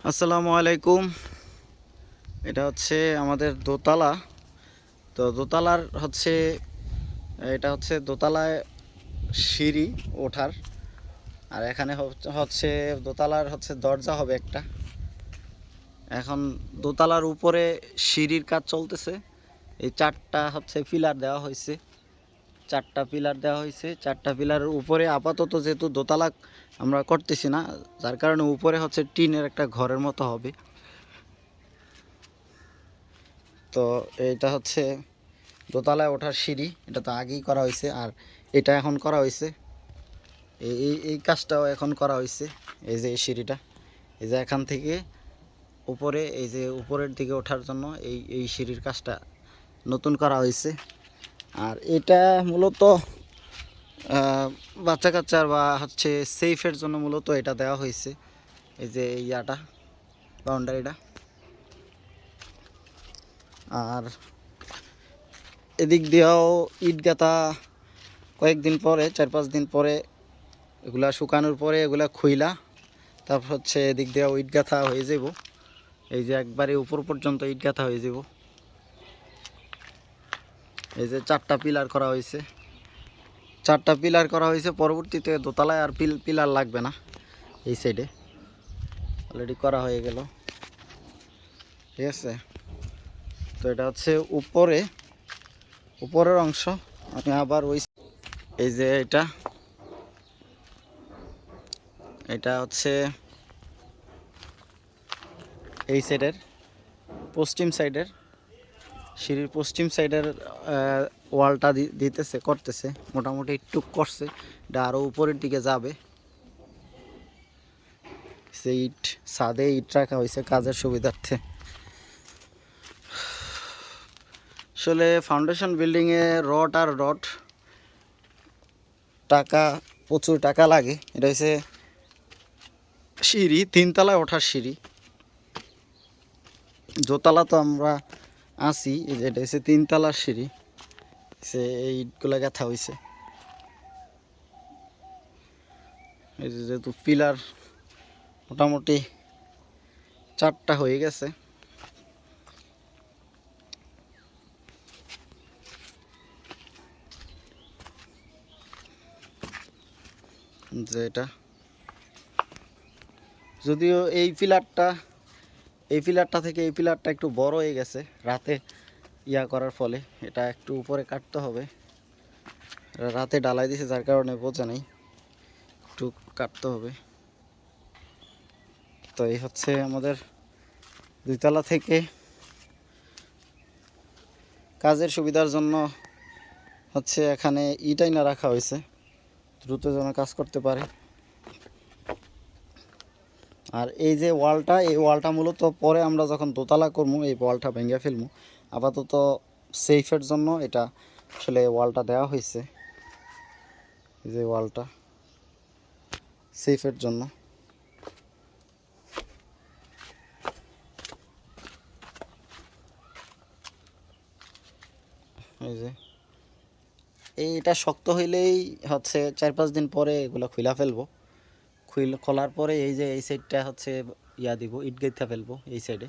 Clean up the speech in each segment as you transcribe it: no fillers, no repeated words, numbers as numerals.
আসসালামু আলাইকুম। এটা হচ্ছে আমাদের দোতলা। তো দোতলার হচ্ছে এটা হচ্ছে দোতলায় সিঁড়ি ওঠার। আর এখানে হচ্ছে দোতলার হচ্ছে দরজা হবে একটা। এখন দোতলার উপরে সিঁড়ির কাজ চলতেছে। এই চারটা হচ্ছে পিলার দেওয়া হয়েছে। চারটা পিলারের উপরে আপাতত যেহেতু দোতলা আমরা করতেছি না, যার কারণে উপরে হচ্ছে টিনের একটা ঘরের মতো হবে। তো এটা হচ্ছে দোতলায় ওঠার সিঁড়ি। এটা তো আগেই করা হয়েছে, আর এটা এখন করা হয়েছে। এই কাজটাও এখন করা হয়েছে। এই যে এই সিঁড়িটা, এই যে এখান থেকে উপরে, এই যে উপরের দিকে ওঠার জন্য এই সিঁড়ির কাজটা নতুন করা হয়েছে। আর এটা মূলত বাচ্চা কাচ্চার বা হচ্ছে সেফের জন্য মূলত এটা দেওয়া হয়েছে। এই যে ইয়াটা, বাউন্ডারিটা। আর এদিক দিয়েও ইট গাঁথা কয়েকদিন পরে, 4-5 দিন পরে এগুলা শুকানোর পরে এগুলা খুইলা তারপর হচ্ছে এদিক দিয়ে ইট গাঁথা হয়ে যাব। এই যে একবারে উপর পর্যন্ত ইট গাঁথা হয়ে যাব। এই যে চারটা পিলার করা হয়েছে। পরবর্তীতে দোতলায় আর পিলার লাগবে না। এই সাইডে অলরেডি করা হয়ে গেল, ঠিক আছে। তো এটা হচ্ছে উপরের অংশ। আমি আবার এই যে এটা হচ্ছে এই সাইডের পশ্চিম সাইডের সিঁড়ির পশ্চিম সাইডের ওয়ালটা করতেছে মোটামুটি একটু করছে। এটা আরও উপরের দিকে যাবে। সেই ইট ছাদে ইট রাখা হয়েছে কাজের সুবিধার্থে। আসলে ফাউন্ডেশন বিল্ডিংয়ে রড টাকা, প্রচুর টাকা লাগে। এটা হচ্ছে সিঁড়ি, 3 তলায় ওঠার সিঁড়ি। দোতলা তো আমরা আছি, এই যে এটা হচ্ছে 3 তলার সিঁড়ি। সে এই ইটগুলো গাঁথা হয়েছে। এই যে যেহেতু পিলার মোটামুটি 4টা হয়ে গেছে। যে এটা যদিও এই পিলারটা থেকে এই পিলারটা একটু বড় হয়ে গেছে রাতে করার ফলে। এটা একটু উপরে কাটতে হবে। রাতে ডালাই দিছে যার কারণে বোঝা নেই, একটু কাটতে হবে। তো এই হচ্ছে আমাদের 2 তলা থেকে কাজের সুবিধার জন্য হচ্ছে এখানে ইটাই না রাখা হয়েছে, দ্রুত যেন কাজ করতে পারে। আর এই যে এই ওয়ালটা মূলত পরে আমরা যখন দোতলা করবো এই ওয়ালটা ভেঙে ফেলবো। আপাতত সেফের জন্য এটা আসলে ওয়ালটা দেওয়া হয়েছে। এই যে ওয়ালটা সেফের জন্য। এই যে এইটা শক্ত হইলেই হচ্ছে 4-5 দিন পরে এগুলো ফেলবো। খোলার পরে এই যে এই সাইডটা হচ্ছে দিব, ইট গেঁথা ফেলবো এই সাইডে।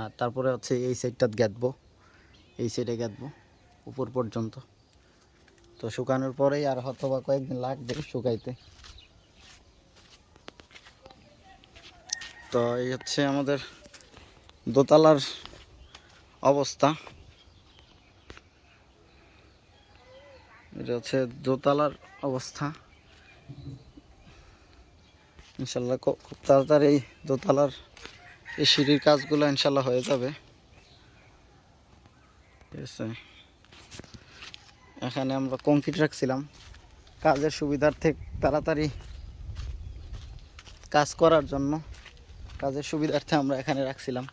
আর তারপরে হচ্ছে এই সাইডটা এই সাইডে গাঁথবো উপর পর্যন্ত। তো শুকানোর পরেই আর হয়তো বা কয়েকদিন লাগবে শুকাইতে। তো এই হচ্ছে আমাদের দোতলার অবস্থা। এটা হচ্ছে দোতলার অবস্থা। ইনশাল্লাহ খুব তাড়াতাড়ি দোতলার এই সিঁড়ির কাজগুলো ইনশাল্লাহ হয়ে যাবে, ঠিক আছে। এখানে আমরা কংক্রিট রাখছিলাম কাজের সুবিধার্থে, তাড়াতাড়ি কাজ করার জন্য কাজের সুবিধার্থে আমরা এখানে রাখছিলাম।